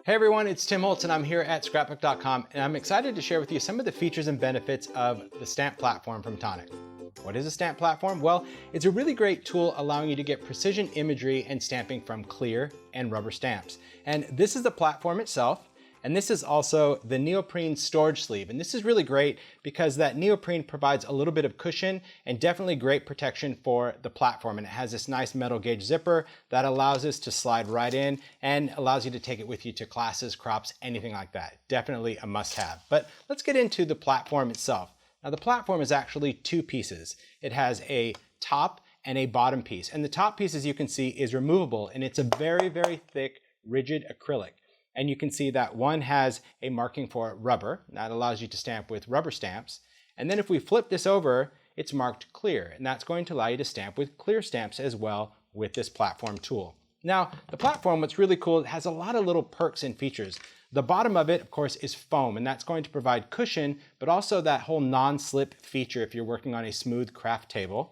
Hey everyone, it's Tim Holtz and I'm here at Scrapbook.com and I'm excited to share with you some of the features and benefits of the stamp platform from Tonic. What is a stamp platform? Well, it's a really great tool allowing you to get precision imagery and stamping from clear and rubber stamps. And this is the platform itself. And this is also the neoprene storage sleeve. And this is really great because that neoprene provides a little bit of cushion and definitely great protection for the platform. And it has this nice metal gauge zipper that allows us to slide right in and allows you to take it with you to classes, crops, anything like that. Definitely a must-have. But let's get into the platform itself. Now the platform is actually two pieces. It has a top and a bottom piece. And the top piece, as you can see, is removable and it's a very, very thick, rigid acrylic. And you can see that one has a marking for rubber. That allows you to stamp with rubber stamps. And then if we flip this over, it's marked clear. And that's going to allow you to stamp with clear stamps as well with this platform tool. Now, the platform, what's really cool, it has a lot of little perks and features. The bottom of it, of course, is foam, and that's going to provide cushion, but also that whole non-slip feature if you're working on a smooth craft table.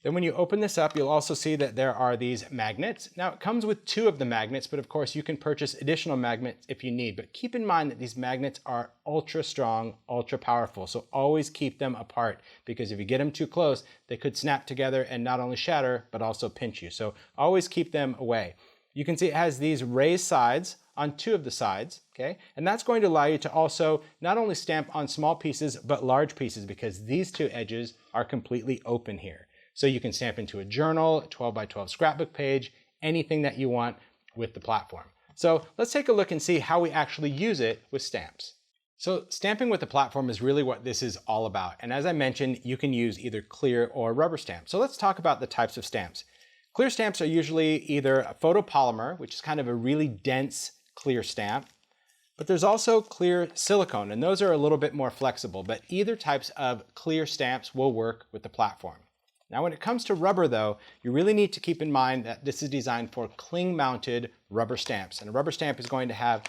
Then when you open this up, you'll also see that there are these magnets. Now it comes with two of the magnets, but of course you can purchase additional magnets if you need. But keep in mind that these magnets are ultra strong, ultra powerful. So always keep them apart because if you get them too close, they could snap together and not only shatter, but also pinch you. So always keep them away. You can see it has these raised sides on two of the sides, okay? And that's going to allow you to also not only stamp on small pieces, but large pieces because these two edges are completely open here. So you can stamp into a journal, a 12 by 12 scrapbook page, anything that you want with the platform. So let's take a look and see how we actually use it with stamps. So stamping with the platform is really what this is all about. And as I mentioned, you can use either clear or rubber stamps. So let's talk about the types of stamps. Clear stamps are usually either a photopolymer, which is kind of a really dense clear stamp, but there's also clear silicone, and those are a little bit more flexible, but either types of clear stamps will work with the platform. Now when it comes to rubber though, you really need to keep in mind that this is designed for cling-mounted rubber stamps. And a rubber stamp is going to have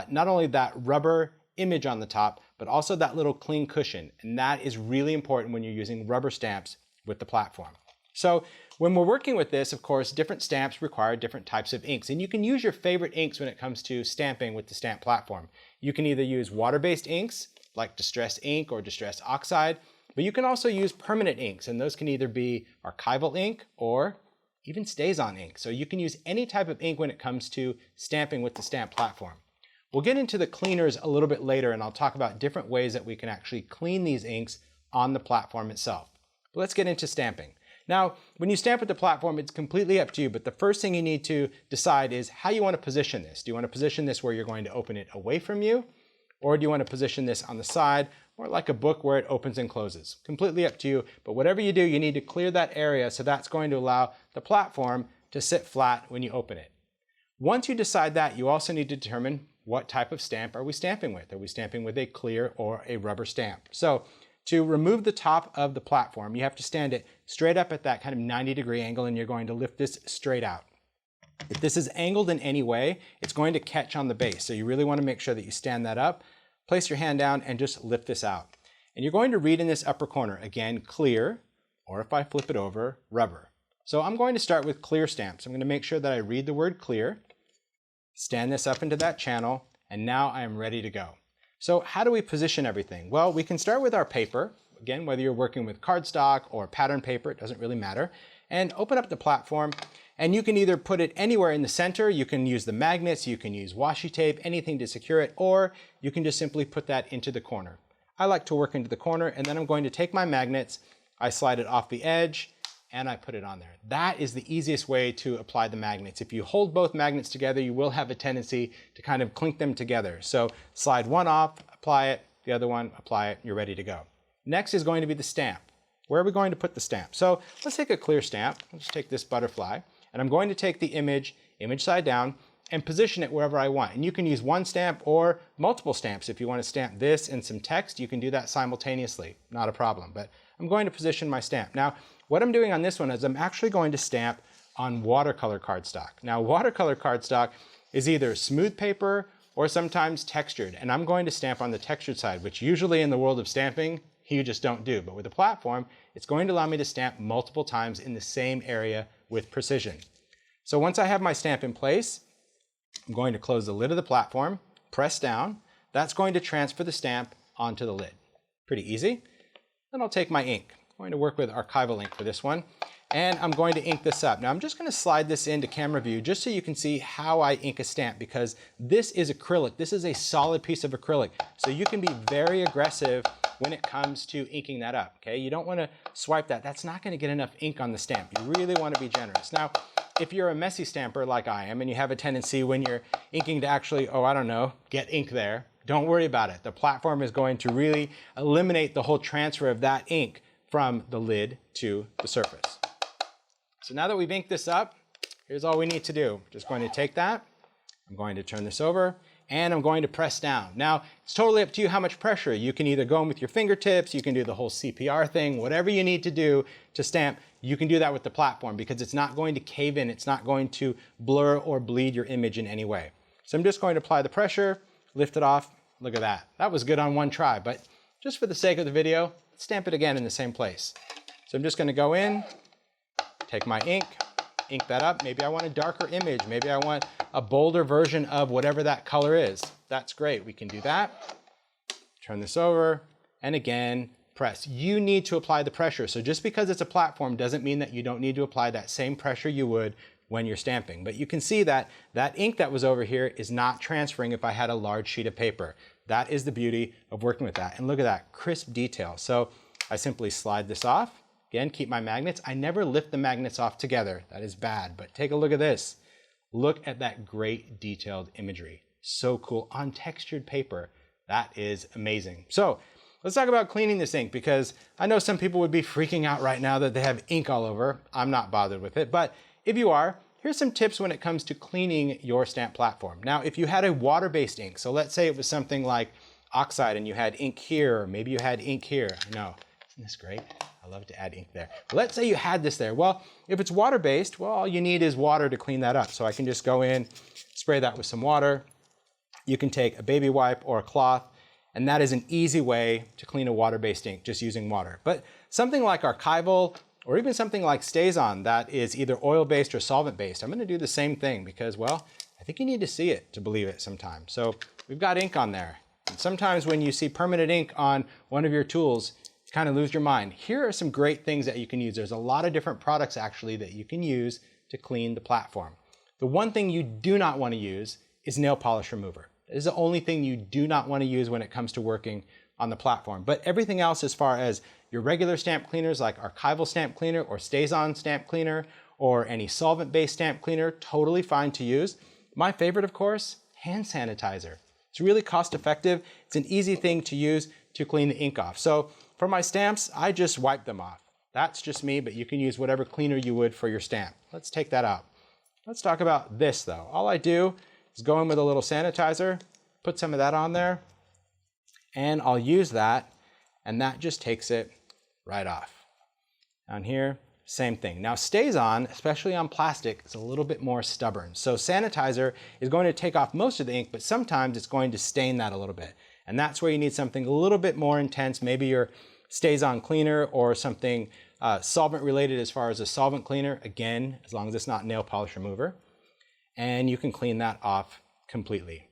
not only that rubber image on the top, but also that little cling cushion. And that is really important when you're using rubber stamps with the platform. So when we're working with this, of course, different stamps require different types of inks. And you can use your favorite inks when it comes to stamping with the stamp platform. You can either use water-based inks like Distress ink or Distress oxide, but you can also use permanent inks, and those can either be archival ink or even StazOn ink. So you can use any type of ink when it comes to stamping with the stamp platform. We'll get into the cleaners a little bit later, and I'll talk about different ways that we can actually clean these inks on the platform itself. But let's get into stamping. Now, when you stamp with the platform, it's completely up to you, but the first thing you need to decide is how you want to position this. Do you want to position this where you're going to open it away from you? Or do you want to position this on the side, or like a book where it opens and closes? Completely up to you, but whatever you do, you need to clear that area so that's going to allow the platform to sit flat when you open it. Once you decide that, you also need to determine what type of stamp are we stamping with. Are we stamping with a clear or a rubber stamp? So to remove the top of the platform, you have to stand it straight up at that kind of 90-degree angle, and you're going to lift this straight out. If this is angled in any way, it's going to catch on the base. So you really want to make sure that you stand that up, place your hand down, and just lift this out. And you're going to read in this upper corner, again, clear, or if I flip it over, rubber. So I'm going to start with clear stamps. I'm going to make sure that I read the word clear, stand this up into that channel, and now I am ready to go. So how do we position everything? Well, we can start with our paper. Again, whether you're working with cardstock or pattern paper, it doesn't really matter. And open up the platform. And you can either put it anywhere in the center, you can use the magnets, you can use washi tape, anything to secure it, or you can just simply put that into the corner. I like to work into the corner, and then I'm going to take my magnets, I slide it off the edge, and I put it on there. That is the easiest way to apply the magnets. If you hold both magnets together, you will have a tendency to kind of clink them together. So slide one off, apply it, the other one, apply it, you're ready to go. Next is going to be the stamp. Where are we going to put the stamp? So let's take a clear stamp. Let's take this butterfly. And I'm going to take the image side down, and position it wherever I want. And you can use one stamp or multiple stamps. If you want to stamp this and some text, you can do that simultaneously, not a problem. But I'm going to position my stamp. Now, what I'm doing on this one is I'm actually going to stamp on watercolor cardstock. Now, watercolor cardstock is either smooth paper or sometimes textured. And I'm going to stamp on the textured side, which usually in the world of stamping, you just don't do. But with the platform, it's going to allow me to stamp multiple times in the same area with precision. So once I have my stamp in place, I'm going to close the lid of the platform, press down. That's going to transfer the stamp onto the lid. Pretty easy. Then I'll take my ink. I'm going to work with archival ink for this one. And I'm going to ink this up. Now I'm just going to slide this into camera view just so you can see how I ink a stamp, because this is acrylic. This is a solid piece of acrylic. So you can be very aggressive when it comes to inking that up, okay? You don't want to swipe that. That's not going to get enough ink on the stamp. You really want to be generous. Now, if you're a messy stamper like I am and you have a tendency when you're inking to actually, oh, I don't know, get ink there, don't worry about it. The platform is going to really eliminate the whole transfer of that ink from the lid to the surface. So now that we've inked this up, here's all we need to do. Just going to take that, I'm going to turn this over, and I'm going to press down. Now, it's totally up to you how much pressure. You can either go in with your fingertips, you can do the whole CPR thing, whatever you need to do to stamp, you can do that with the platform because it's not going to cave in, it's not going to blur or bleed your image in any way. So I'm just going to apply the pressure, lift it off. Look at that. That was good on one try, but just for the sake of the video, let's stamp it again in the same place. So I'm just going to go in, take my ink that up. Maybe I want a darker image. Maybe I want a bolder version of whatever that color is. That's great. We can do that. Turn this over, and again, press. You need to apply the pressure. So just because it's a platform doesn't mean that you don't need to apply that same pressure you would when you're stamping. But you can see that that ink that was over here is not transferring if I had a large sheet of paper. That is the beauty of working with that. And look at that crisp detail. So I simply slide this off. Again, keep my magnets. I never lift the magnets off together. That is bad, but take a look at this. Look at that great detailed imagery. So cool on textured paper. That is amazing. So let's talk about cleaning this ink, because I know some people would be freaking out right now that they have ink all over. I'm not bothered with it, but if you are, here's some tips when it comes to cleaning your stamp platform. Now, if you had a water-based ink, so let's say it was something like oxide and you had ink here, or maybe you had ink here. I know, isn't this great? I love to add ink there. Let's say you had this there. Well, if it's water-based, well, all you need is water to clean that up. So I can just go in, spray that with some water. You can take a baby wipe or a cloth, and that is an easy way to clean a water-based ink, just using water. But something like archival, or even something like StazOn that is either oil-based or solvent-based, I'm going to do the same thing because, well, I think you need to see it to believe it sometimes. So we've got ink on there. And sometimes when you see permanent ink on one of your tools, you kind of lose your mind. Here are some great things that you can use. There's a lot of different products actually that you can use to clean the platform. The one thing you do not want to use is nail polish remover. It is the only thing you do not want to use when it comes to working on the platform. But everything else, as far as your regular stamp cleaners like archival stamp cleaner or StazOn stamp cleaner or any solvent-based stamp cleaner, totally fine to use. My favorite, of course, hand sanitizer. It's really cost-effective. It's an easy thing to use to clean the ink off. So for my stamps, I just wipe them off. That's just me, but you can use whatever cleaner you would for your stamp. Let's take that out. Let's talk about this though. All I do is go in with a little sanitizer, put some of that on there, and I'll use that, and that just takes it right off. Down here, same thing. Now StazOn, especially on plastic, is a little bit more stubborn. So sanitizer is going to take off most of the ink, but sometimes it's going to stain that a little bit. And that's where you need something a little bit more intense, maybe your StazOn cleaner or something solvent related as far as a solvent cleaner, again, as long as it's not nail polish remover. And you can clean that off completely.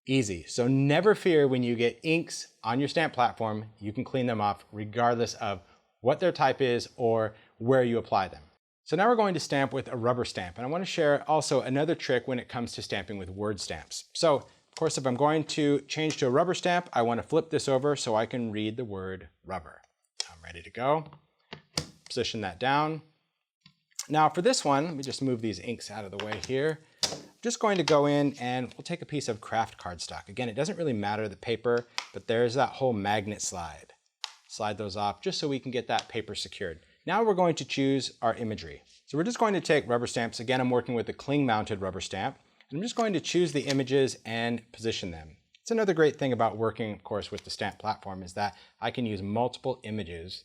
Easy. So never fear when you get inks on your stamp platform, you can clean them off regardless of what their type is or where you apply them. So now we're going to stamp with a rubber stamp. And I want to share also another trick when it comes to stamping with word stamps. So of course, if I'm going to change to a rubber stamp, I want to flip this over so I can read the word rubber. I'm ready to go. Position that down. Now for this one, let me just move these inks out of the way here. I'm just going to go in and we'll take a piece of craft cardstock. Again, it doesn't really matter the paper, but there's that whole magnet slide. Slide those off just so we can get that paper secured. Now we're going to choose our imagery. So we're just going to take rubber stamps. Again, I'm working with a cling mounted rubber stamp. I'm just going to choose the images and position them. It's another great thing about working, of course, with the stamp platform is that I can use multiple images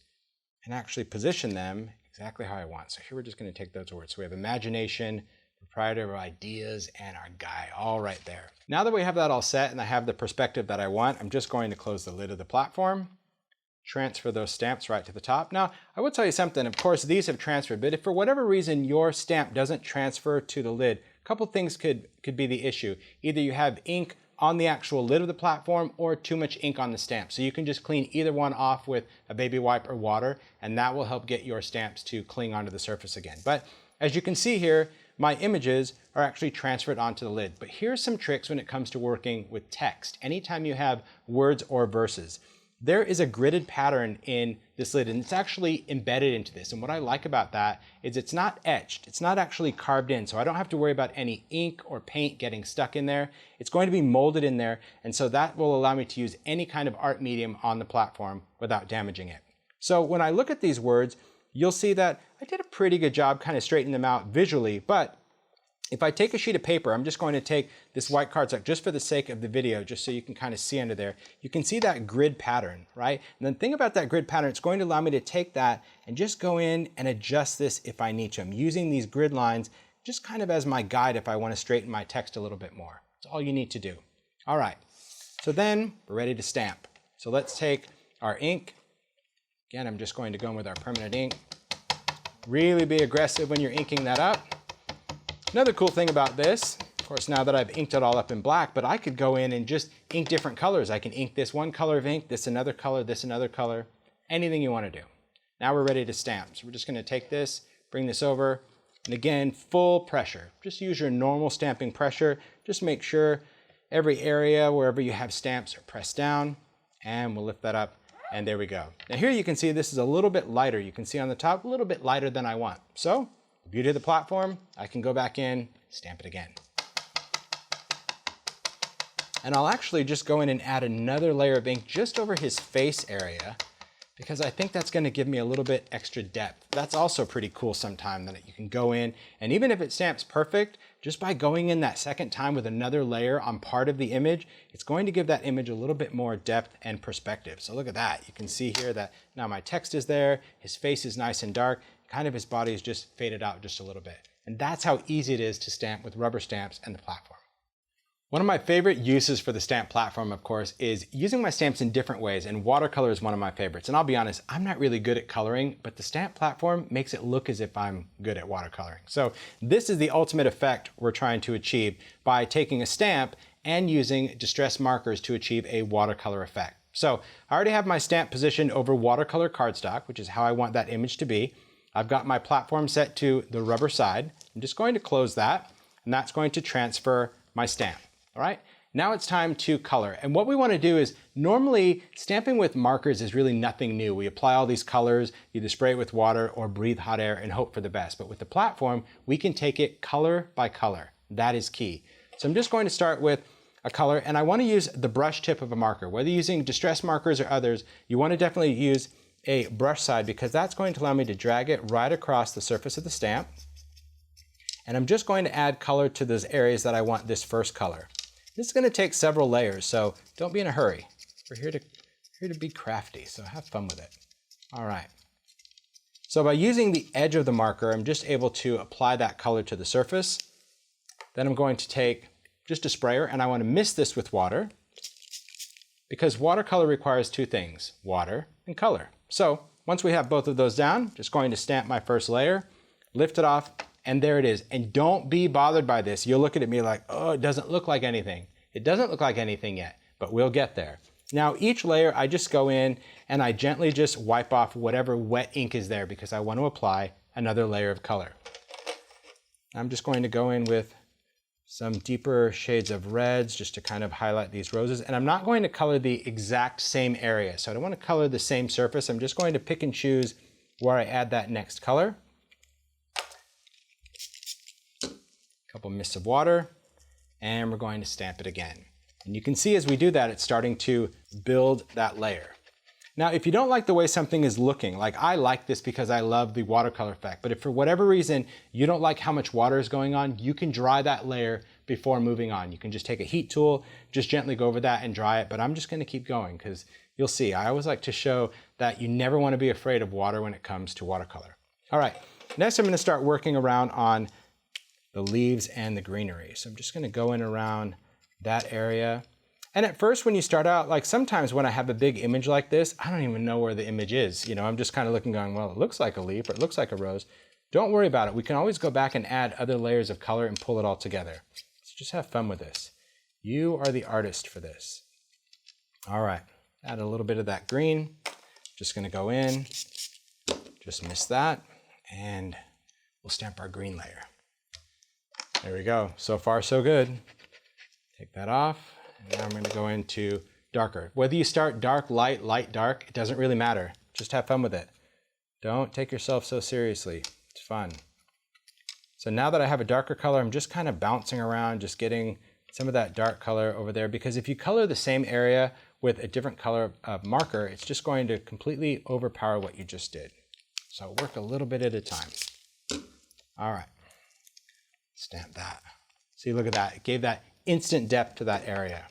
and actually position them exactly how I want. So here we're just going to take those words. So we have imagination, proprietor of ideas, and our guy all right there. Now that we have that all set and I have the perspective that I want, I'm just going to close the lid of the platform, transfer those stamps right to the top. Now, I will tell you something. Of course, these have transferred, but if for whatever reason your stamp doesn't transfer to the lid, a couple things could be the issue. Either you have ink on the actual lid of the platform or too much ink on the stamp. So you can just clean either one off with a baby wipe or water, and that will help get your stamps to cling onto the surface again. But as you can see here, my images are actually transferred onto the lid. But here's some tricks when it comes to working with text. Anytime you have words or verses, there is a gridded pattern in this lid, and it's actually embedded into this. And what I like about that is it's not etched. It's not actually carved in, so I don't have to worry about any ink or paint getting stuck in there. It's going to be molded in there, and so that will allow me to use any kind of art medium on the platform without damaging it. So when I look at these words, you'll see that I did a pretty good job kind of straightening them out visually, but if I take a sheet of paper, I'm just going to take this white cardstock just for the sake of the video, just so you can kind of see under there. You can see that grid pattern, right? And the thing about that grid pattern, it's going to allow me to take that and just go in and adjust this if I need to. I'm using these grid lines just kind of as my guide if I want to straighten my text a little bit more. That's all you need to do. All right, so then we're ready to stamp. So let's take our ink. Again, I'm just going to go in with our permanent ink. Really be aggressive when you're inking that up. Another cool thing about this, of course, now that I've inked it all up in black, but I could go in and just ink different colors. I can ink this one color of ink, this another color, anything you want to do. Now we're ready to stamp. So we're just going to take this, bring this over, and again, full pressure. Just use your normal stamping pressure. Just make sure every area wherever you have stamps are pressed down, and we'll lift that up, and there we go. Now here you can see this is a little bit lighter. You can see on the top, a little bit lighter than I want. So the beauty of the platform, I can go back in, stamp it again. And I'll actually just go in and add another layer of ink just over his face area, because I think that's going to give me a little bit extra depth. That's also pretty cool sometimes, that you can go in, and even if it stamps perfect, just by going in that second time with another layer on part of the image, it's going to give that image a little bit more depth and perspective. So look at that. You can see here that now my text is there, his face is nice and dark, kind of his body is just faded out just a little bit. And that's how easy it is to stamp with rubber stamps and the platform. One of my favorite uses for the stamp platform, of course, is using my stamps in different ways, and watercolor is one of my favorites. And I'll be honest, I'm not really good at coloring, but the stamp platform makes it look as if I'm good at watercoloring. So this is the ultimate effect we're trying to achieve by taking a stamp and using distress markers to achieve a watercolor effect. So I already have my stamp positioned over watercolor cardstock, which is how I want that image to be. I've got my platform set to the rubber side. I'm just going to close that, and that's going to transfer my stamp. All right, now it's time to color. And what we want to do is, normally stamping with markers is really nothing new. We apply all these colors, either spray it with water or breathe hot air and hope for the best. But with the platform, we can take it color by color. That is key. So I'm just going to start with a color, and I want to use the brush tip of a marker. Whether you're using distress markers or others, you want to definitely use a brush side, because that's going to allow me to drag it right across the surface of the stamp. And I'm just going to add color to those areas that I want this first color. This is going to take several layers, so don't be in a hurry. We're here to be crafty, so have fun with it. All right. So by using the edge of the marker, I'm just able to apply that color to the surface. Then I'm going to take just a sprayer, and I want to mist this with water, because watercolor requires two things, water and color. So once we have both of those down, just going to stamp my first layer, lift it off, and there it is. And don't be bothered by this. You'll look at me like, oh, it doesn't look like anything. It doesn't look like anything yet, but we'll get there. Now each layer, I just go in and I gently just wipe off whatever wet ink is there, because I want to apply another layer of color. I'm just going to go in with some deeper shades of reds just to kind of highlight these roses. And I'm not going to color the exact same area. So I don't want to color the same surface. I'm just going to pick and choose where I add that next color. Couple mists of water, and we're going to stamp it again. And you can see as we do that, it's starting to build that layer. Now, if you don't like the way something is looking, like I like this because I love the watercolor effect, but if for whatever reason you don't like how much water is going on, you can dry that layer before moving on. You can just take a heat tool, just gently go over that and dry it, but I'm just going to keep going, because you'll see, I always like to show that you never want to be afraid of water when it comes to watercolor. All right, next I'm going to start working around on the leaves and the greenery. So I'm just going to go in around that area. And at first, when you start out, like sometimes when I have a big image like this, I don't even know where the image is. You know, I'm just kind of looking going, well, it looks like a leaf or it looks like a rose. Don't worry about it. We can always go back and add other layers of color and pull it all together. So just have fun with this. You are the artist for this. All right, add a little bit of that green. Just gonna go in, just miss that, and we'll stamp our green layer. There we go. So far, so good. Take that off. And now I'm going to go into darker. Whether you start dark, light, light, dark, it doesn't really matter. Just have fun with it. Don't take yourself so seriously. It's fun. So now that I have a darker color, I'm just kind of bouncing around, just getting some of that dark color over there. Because if you color the same area with a different color of marker, it's just going to completely overpower what you just did. So work a little bit at a time. All right. Stamp that. See, look at that. It gave that instant depth to that area.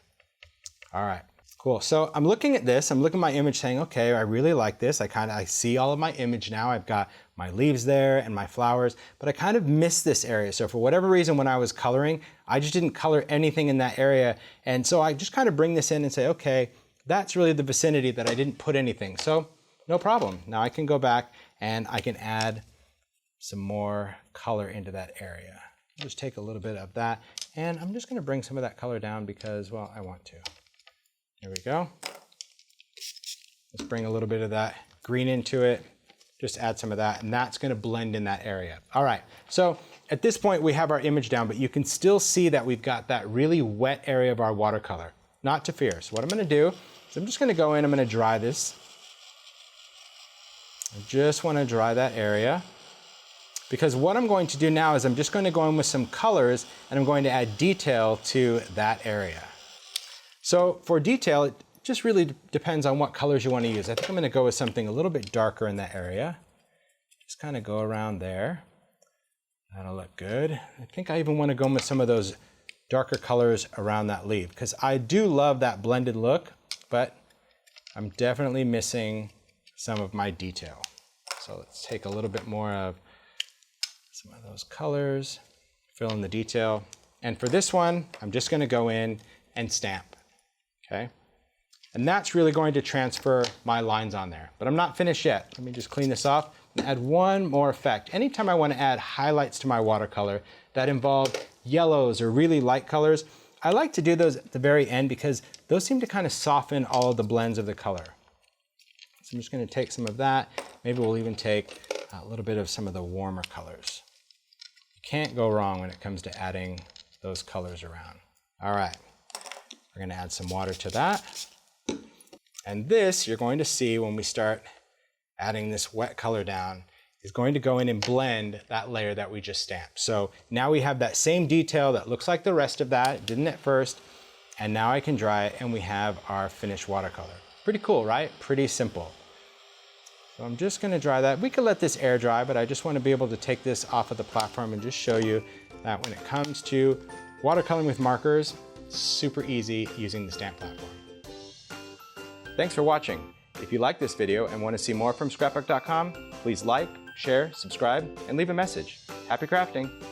All right, cool. So I'm looking at this. I'm looking at my image saying, okay, I really like this. I see all of my image now. I've got my leaves there and my flowers, but I kind of missed this area. So for whatever reason, when I was coloring, I just didn't color anything in that area. And so I just kind of bring this in and say, okay, that's really the vicinity that I didn't put anything. So no problem. Now I can go back and I can add some more color into that area. Just take a little bit of that, and I'm just going to bring some of that color down because, well, I want to. There we go. Let's bring a little bit of that green into it. Just add some of that, and that's going to blend in that area. All right, so at this point we have our image down, but you can still see that we've got that really wet area of our watercolor. Not to fear. So what I'm going to do is I'm just going to go in, I'm going to dry this. I just want to dry that area. Because what I'm going to do now is I'm just going to go in with some colors and I'm going to add detail to that area. So for detail, it just really depends on what colors you want to use. I think I'm going to go with something a little bit darker in that area. Just kind of go around there. That'll look good. I think I even want to go in with some of those darker colors around that leaf because I do love that blended look, but I'm definitely missing some of my detail. So let's take a little bit more of some of those colors, fill in the detail. And for this one, I'm just going to go in and stamp, okay? And that's really going to transfer my lines on there. But I'm not finished yet. Let me just clean this off and add one more effect. Anytime I want to add highlights to my watercolor that involve yellows or really light colors, I like to do those at the very end because those seem to kind of soften all of the blends of the color. So I'm just going to take some of that. Maybe we'll even take a little bit of some of the warmer colors. You can't go wrong when it comes to adding those colors around. All right, we're going to add some water to that. And this, you're going to see when we start adding this wet color down, is going to go in and blend that layer that we just stamped. So now we have that same detail that looks like the rest of that, it didn't at first, and now I can dry it and we have our finished watercolor. Pretty cool, right? Pretty simple. So I'm just going to dry that. We could let this air dry, but I just want to be able to take this off of the platform and just show you that when it comes to watercoloring with markers, it's super easy using the stamp platform. Thanks for watching. If you like this video and want to see more from Scrapbook.com, please like, share, subscribe, and leave a message. Happy crafting!